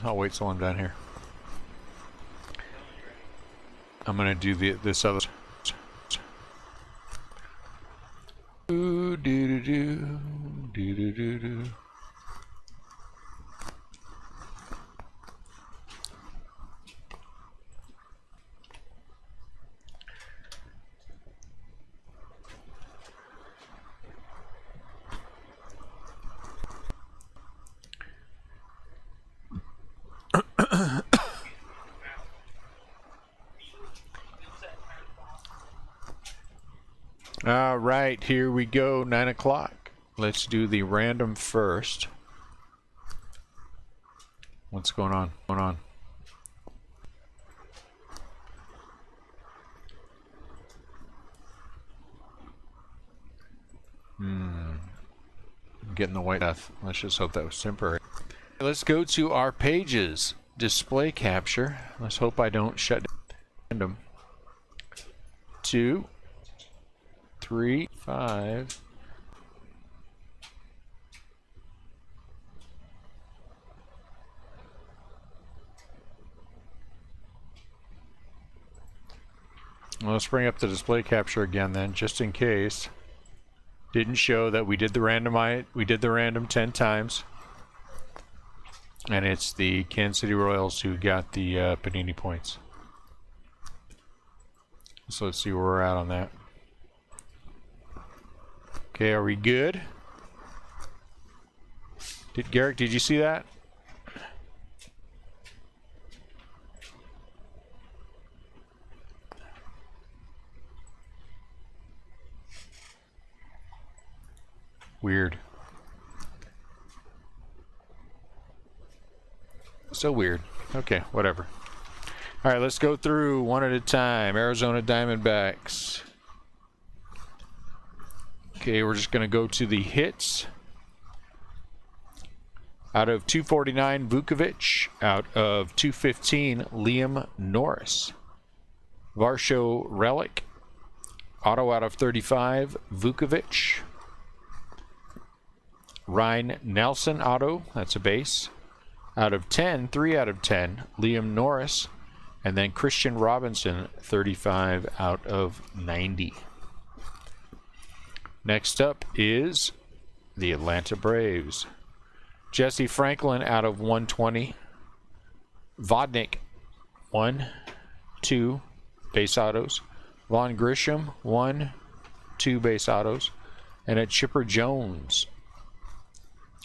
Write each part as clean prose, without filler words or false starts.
I'll wait till I'm done here. I'm gonna do this other. Do do do do do do do. All right, here we go, 9 o'clock. Let's do the random first. What's going on? I'm getting the white death. Let's just hope that was temporary. Let's go to our pages. Display capture. Let's hope I don't shut down random. 2, 3, 5. Well, let's bring up the display capture again then, just in case. Didn't show that we did the random 10 times. And it's the Kansas City Royals who got the Panini points. So let's see where we're at on that. Okay, are we good? Garrick, did you see that? Weird. So weird. Okay, whatever. All right, let's go through one at a time. Arizona Diamondbacks. Okay, we're just going to go to the hits. Out of 249, Vukovic. Out of 215, Liam Norris. Varsho Relic. Auto out of 35, Vukovic. Ryan Nelson auto, that's a base. Out of 10, 3 out of 10, Liam Norris. And then Christian Robinson, 35 out of 90. Next up is the Atlanta Braves. Jesse Franklin out of 120. Vodnik, 1, 2 base autos. Vaughn Grisham, 1, 2 base autos. And a Chipper Jones,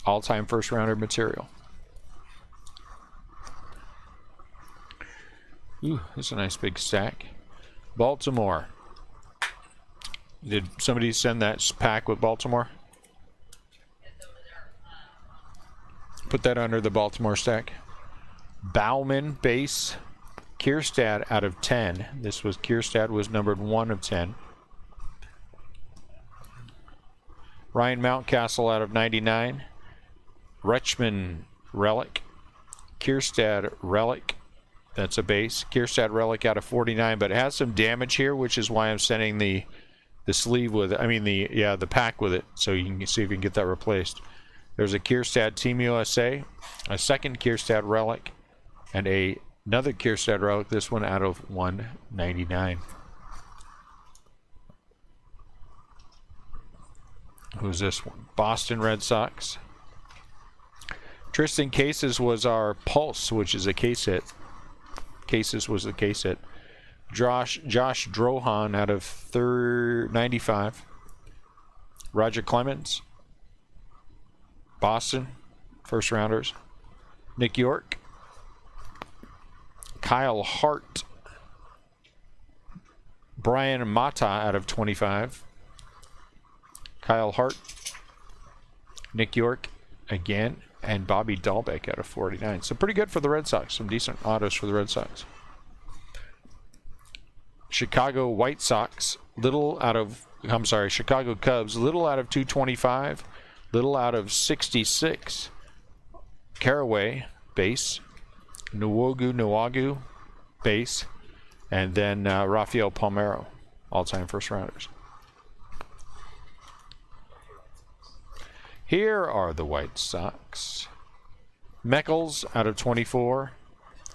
all-time first-rounder material. Ooh, that's a nice big stack. Baltimore. Did somebody send that pack with Baltimore? Put that under the Baltimore stack. Bauman base. Kierstad out of 10. This was Kierstad was numbered 1 of 10. Ryan Mountcastle out of 99. Rutschman Relic. Kierstad Relic. That's a base. Kierstad Relic out of 49, but it has some damage here, which is why I'm sending the sleeve with it. I mean the pack with it, so you can see if you can get that replaced. There's a Kierstad Team USA, a second Kierstad Relic, and another Kierstad Relic. This one out of 199. Who's this one? Boston Red Sox. Tristan Cases was our Pulse, which is a case hit. Cases was the case hit. Josh Drohan out of 95. Roger Clemens. Boston, first rounders. Nick York. Kyle Hart. Brian Mata out of 25. Kyle Hart. Nick York again. And Bobby Dahlbeck out of 49. So pretty good for the Red Sox. Some decent autos for the Red Sox. Chicago White Sox, Chicago Cubs, little out of 225, little out of 66. Caraway, base. Nwogu, base. And then Rafael Palmeiro, all-time first rounders. Here are the White Sox. Meckles out of 24.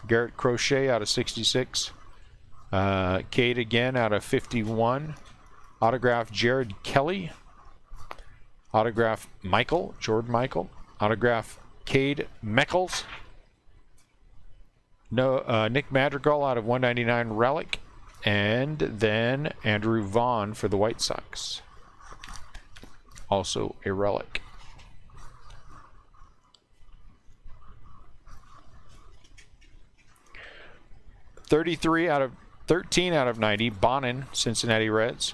Garrett Crochet out of 66. Cade again out of 51. Autograph Jared Kelly. Autograph Michael, Jordan Michael. Autograph Cade Meckles. No, Nick Madrigal out of 199 relic. And then Andrew Vaughn for the White Sox. Also a relic. (13 out of 90, Bonin, Cincinnati Reds.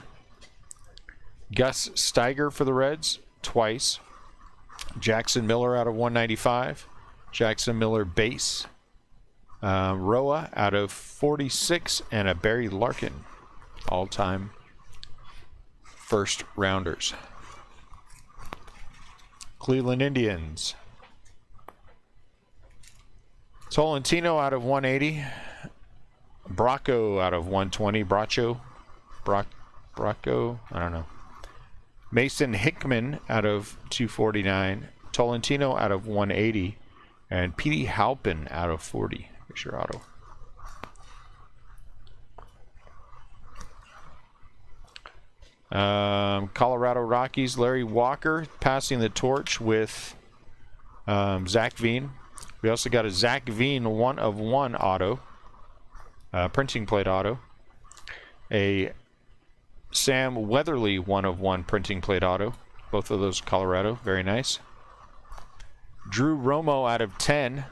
Gus Steiger for the Reds, twice. Jackson Miller out of 195. Jackson Miller base. Roa out of 46, and a Barry Larkin, all-time first rounders. Cleveland Indians. Tolentino out of 180. Bracco out of 120. Bracco, I don't know. Mason Hickman out of 249. Tolentino out of 180. And Petey Halpin out of 40. Picture auto. Colorado Rockies, Larry Walker passing the torch with Zach Veen. We also got a Zach Veen 1/1 auto. Printing plate auto. A Sam Weatherly 1/1 printing plate auto. Both of those Colorado. Very nice. Drew Romo out of 10.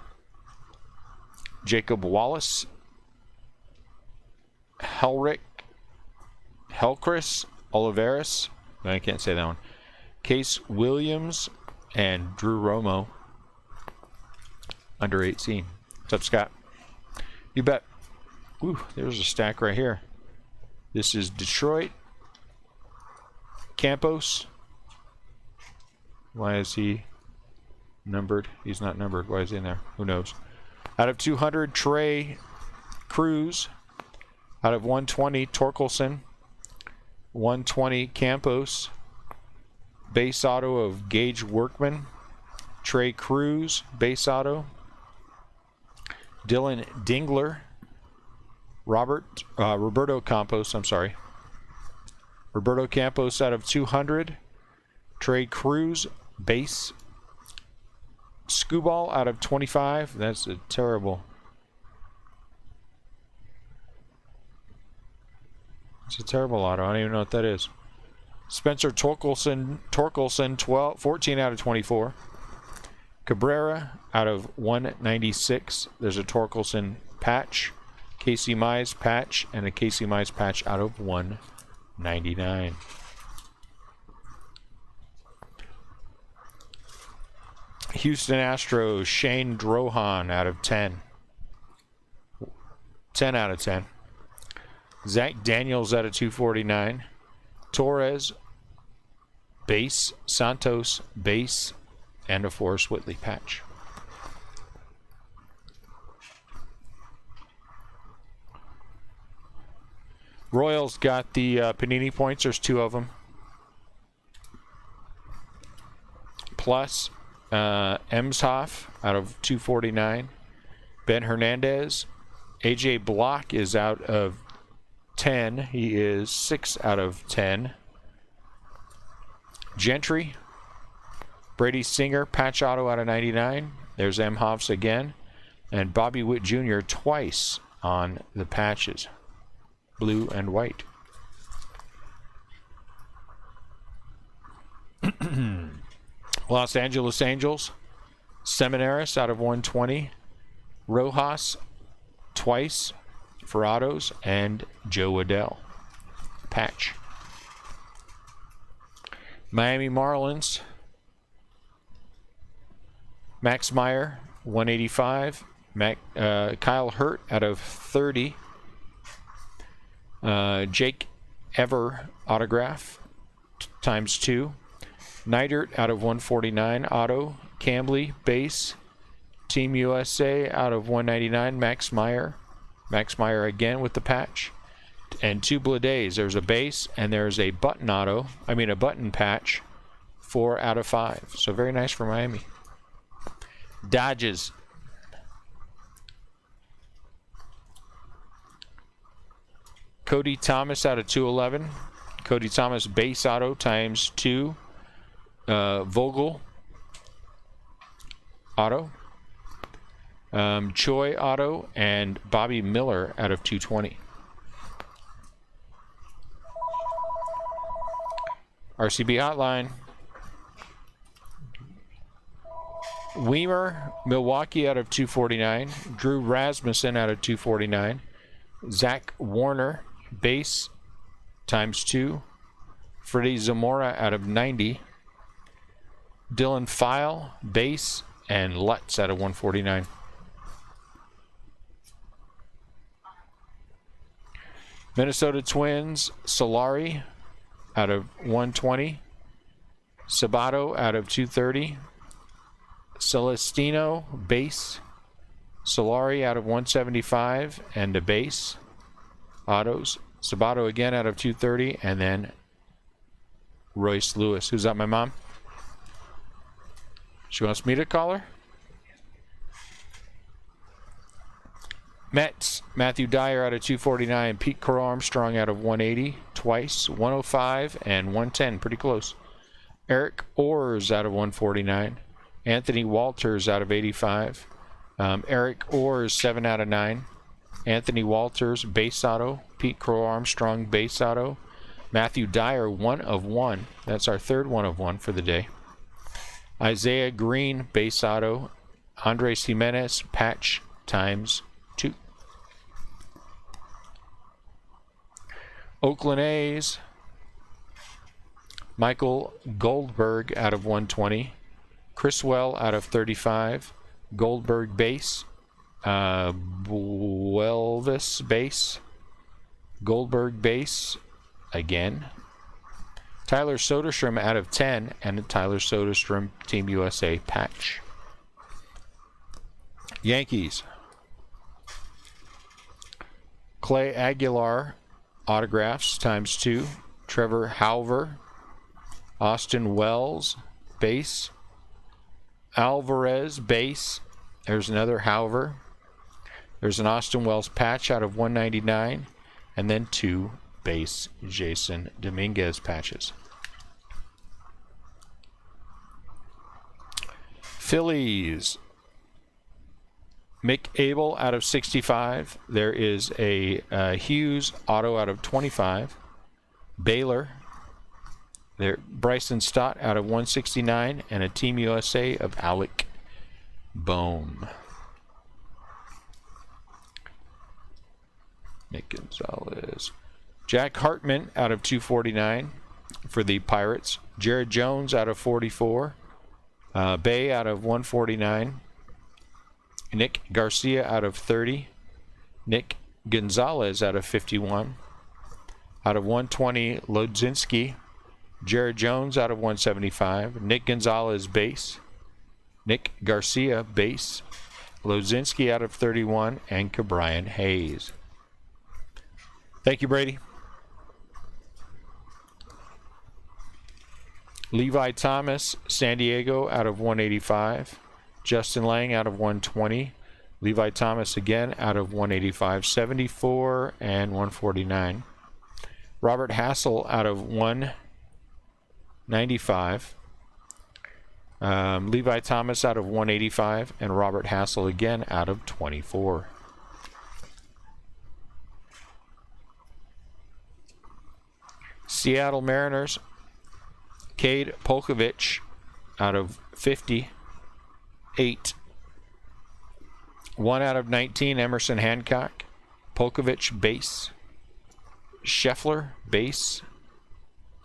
Jacob Wallace. Helcris Oliveras. I can't say that one. Case Williams and Drew Romo. Under 18. What's up, Scott? You bet. Ooh, there's a stack right here. This is Detroit. Campos. Why is he numbered? He's not numbered. Why is he in there? Who knows? Out of 200, Trey Cruz. Out of 120, Torkelson. 120, Campos. Base auto of Gage Workman. Trey Cruz, base auto. Dylan Dingler. Roberto Campos, I'm sorry. Roberto Campos out of 200. Trey Cruz, base. Skubal out of 25. That's a terrible. It's a terrible auto. I don't even know what that is. Spencer Torkelson 14 out of 24. Cabrera out of 196. There's a Torkelson patch. Casey Mize patch and a Casey Mize patch out of 199. Houston Astros, Shane Drohan out of 10. 10 out of 10. Zach Daniels out of 249. Torres, base. Santos, base. And a Forrest Whitley patch. Royals got the Panini points. There's 2 of them. Plus Emshoff out of 249. Ben Hernandez. AJ Block is out of 10. He is 6 out of 10. Gentry. Brady Singer, patch auto out of 99. There's M. Hoffs again. And Bobby Witt Jr. twice on the patches. Blue and white. Los Angeles Angels. Seminaris out of 120. Rojas twice for autos. And Joe Waddell. Patch. Miami Marlins. Max Meyer, 185. Kyle Hurt out of 30. Jake Ever autograph ×2. Neidert out of 149. Auto. Cambly base. Team USA out of 199. Max Meyer. Max Meyer again with the patch. And 2 Blades. There's a base and there's a button auto. I mean a button patch. 4 out of 5. So very nice for Miami. Dodges. Cody Thomas out of 211. Cody Thomas base auto times 2. Vogel auto. Choi auto and Bobby Miller out of 220. RCB hotline. Weimer, Milwaukee out of 249. Drew Rasmussen out of 249. Zach Warner, base times 2. Freddie Zamora out of 90. Dylan File, base, and Lutz out of 149. Minnesota Twins, Solari out of 120. Sabato out of 230. Celestino, base. Solari out of 175 and a base. Autos. Sabato again out of 230, and then Royce Lewis. Who's that, my mom? She wants me to call her? Mets, Matthew Dyer out of 249. Pete Crow Armstrong out of 180 twice. 105 and 110, pretty close. Eric Orrs out of 149. Anthony Walters out of 85. Eric Orrs 7 out of 9. Anthony Walters base auto. Pete Crow Armstrong base auto. Matthew Dyer 1 of 1. That's our third 1 of 1 for the day. Isaiah Green base auto. Andres Jimenez patch times 2. Oakland A's, Michael Goldberg out of 120. Chriswell out of 35. Goldberg base. Welvis base. Goldberg base again. Tyler Soderstrom out of 10, and a Tyler Soderstrom Team USA patch. Yankees. Clay Aguilar autographs times 2. Trevor Hauver. Austin Wells base. Alvarez base. There's another Hauver. There's an Austin Wells patch out of 199, and then 2 base Jason Dominguez patches. Phillies. Mick Abel out of 65. There is a Hughes auto out of 25. Baylor. There, Bryson Stott out of 169, and a Team USA of Alec Bohm. Nick Gonzalez. Jack Hartman out of 249 for the Pirates. Jared Jones out of 44. Bay out of 149. Nick Garcia out of 30. Nick Gonzalez out of 51. Out of 120, Lodzinski. Jared Jones out of 175. Nick Gonzalez base. Nick Garcia base. Lodzinski out of 31, and Cabrian Hayes. Thank you, Brady. Levi Thomas, San Diego out of 185. Justin Lang out of 120. Levi Thomas again out of 185. 74 and 149. Robert Hassel out of 195. Levi Thomas out of 185, and Robert Hassel again out of 24. Seattle Mariners, Cade Polkovich out of 58. 1 out of 19, Emerson Hancock. Polkovich base. Scheffler base.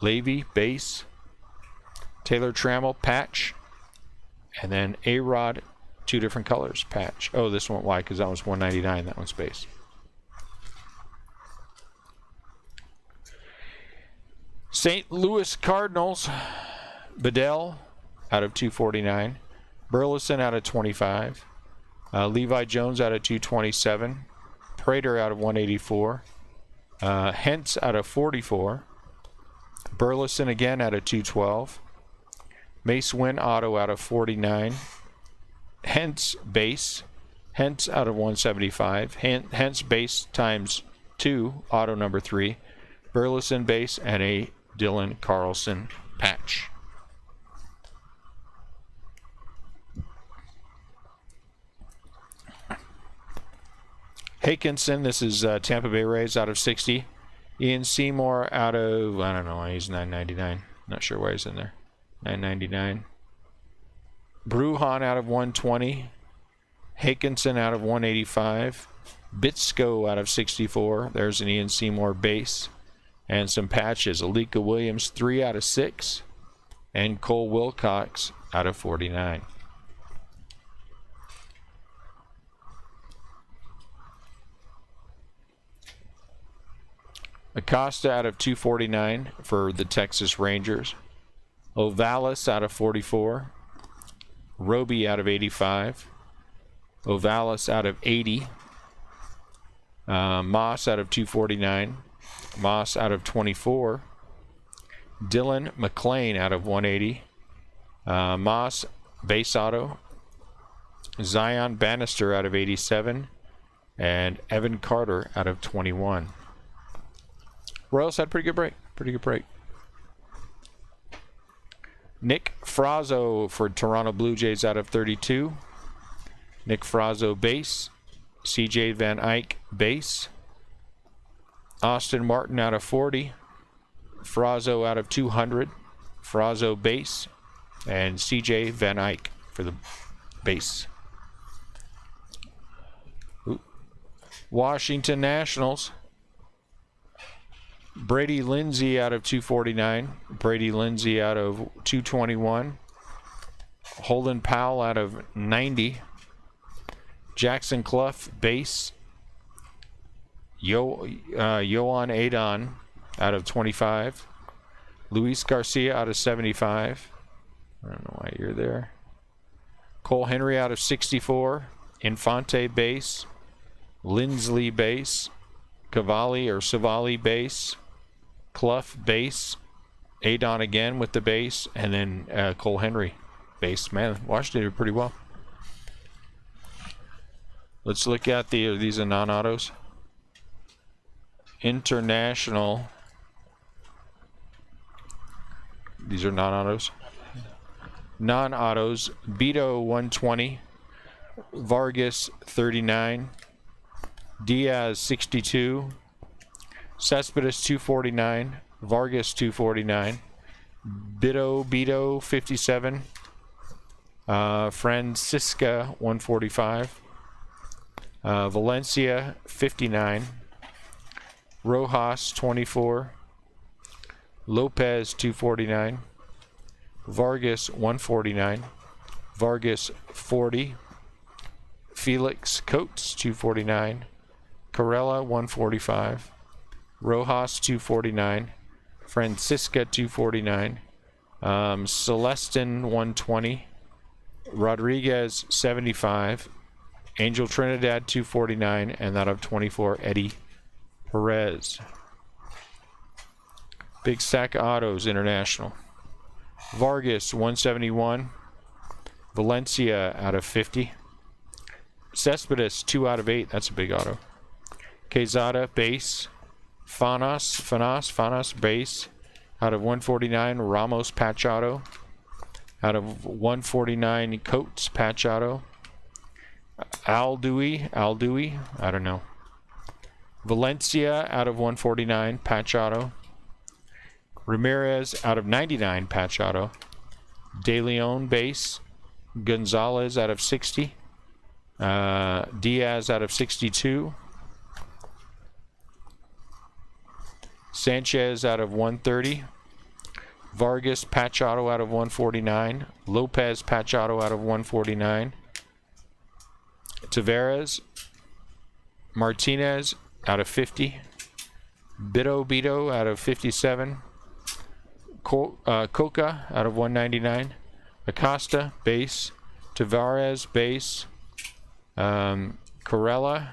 Levy base. Taylor Trammell patch. And then A-Rod, 2 different colors patch. Oh, this one, why? Because that was 199. That one's base. St. Louis Cardinals, Bedell out of 249. Burleson out of 25. Levi Jones out of 227. Prater out of 184. Hentz out of 44. Burleson again out of 212. Mace Wynn auto out of 49. Hence base, Hence out of 175, Hence base times 2, auto number 3, Burleson base, and a Dylan Carlson patch. Hakinson, this is Tampa Bay Rays out of 60. Ian Seymour out of, I don't know why he's 999. Not sure why he's in there. 999. Bruhan out of 120. Hakinson out of 185. Bitsko out of 64. There's an Ian Seymour base. And some patches. Alika Williams 3 out of 6. And Cole Wilcox out of 49. Acosta out of 249 for the Texas Rangers. Ovalis out of 44. Roby out of 85. Ovalis out of 80. Moss out of 249. Moss out of 24. Dylan McClain out of 180. Moss base auto. Zion Bannister out of 87. And Evan Carter out of 21. Royals had a pretty good break. Pretty good break. Nick Frazzo for Toronto Blue Jays out of 32. Nick Frazzo base. CJ Van Eyck base. Austin Martin out of 40. Frazzo out of 200. Frazzo base. And CJ Van Eyck for the base. Washington Nationals. Brady Lindsay out of 249. Brady Lindsay out of 221. Holden Powell out of 90. Jackson Clough base. Yohan Adon out of 25. Luis Garcia out of 75. I don't know why you're there. Cole Henry out of 64. Infante base. Lindsley base. Cavalli or Savali base. Clough base. Adon again with the base. And then Cole Henry base. Man, Washington did pretty well. Let's look at these are non-autos. International. These are non-autos. Non-autos. Beto 120. Vargas 39. Diaz 62. Cespedes 249. Vargas 249. Beto 57. Francisca 145. Valencia 59. Rojas 24. Lopez 249. Vargas 149. Vargas 40. Felix Coates 249. Corella 145. Rojas 249. Francisca 249. Celestin 120. Rodriguez 75. Angel Trinidad 249, and that of 24, Eddie Perez. Big stack of autos, international. Vargas 171. Valencia out of 50. Cespedes 2 out of 8. That's a big auto. Quezada base. Fanas base out of 149. Ramos patch auto. Out of 149, Coates patch auto. Al Dewey, I don't know. Valencia out of 149, patch auto. Ramirez out of 99, patch auto. De Leon base. Gonzalez out of 60. Diaz out of 62. Sanchez out of 130. Vargas patch auto out of 149. Lopez patch auto out of 149. Tavares. Martinez out of 50. Beto out of 57. Coca out of 199. Acosta base. Tavares base. Corella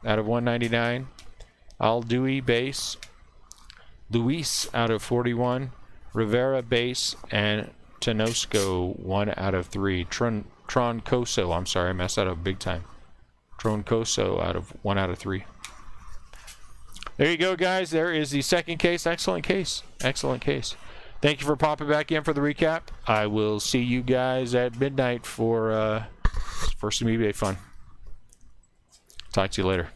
out of 199. Aldui base. Luis out of 41. Rivera base. And Tenosko 1 out of 3. Troncoso. I'm sorry, I messed that up big time. Troncoso out of 1 out of 3. There you go, guys. There is the second case. Excellent case. Excellent case. Thank you for popping back in for the recap. I will see you guys at midnight for some eBay fun. Talk to you later.